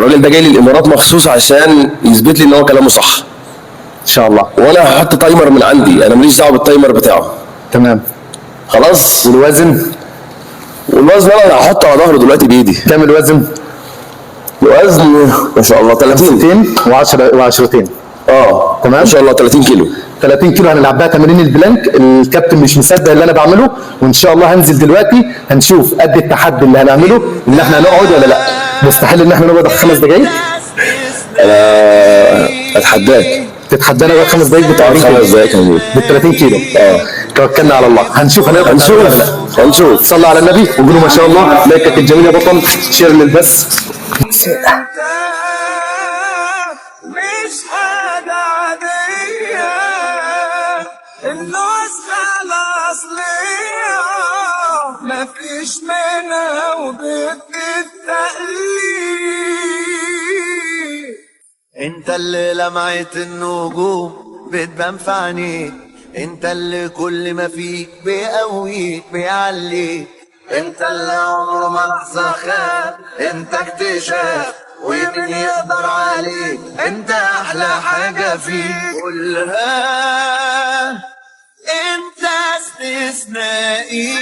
الراجل ده جاي لي الامارات مخصوص عشان يثبت لي ان هو كلامه صح. ان شاء الله. وانا هحط تايمر من عندي، انا ماليش دعوه بالتايمر بتاعه. تمام. خلاص. والوزن؟ والوزن انا هحطه على ظهره دلوقتي بايدي. كام الوزن؟ الوزن ما شاء الله 30 و10 تمام. ما شاء الله 30 كيلو. 30 كيلو. هنلعب بها تمارين البلانك. الكابتن مش مصدق اللي انا بعمله، وان شاء الله هنزل دلوقتي هنشوف قد التحدي اللي هنعمله، ان احنا هنقعد ولا لا. مستحيل ان احنا نقعد 5 دقائق. اتحداك. تتحدانا بقى 5 دقائق بتاع 5 دقائق بال 30 كيلو. توكلنا على الله. هنشوف هنقدر هنشوف. صلى على النبي وقولوا ما شاء الله. لايكك الجميل يا بطل، شير للبث. مش حاجة عادية، النسخة الأصلية مفيش منها وضد التقليد. انت اللي لمعت النجوم بتبان في عينيك، انت اللي كل ما فيك بيقويك بيعليك، انت اللي عمره ما لحظة خاب، انت اكتشاف ومين يقدر عليك، انت احلى حاجة فيك كلها، انت استثنائي.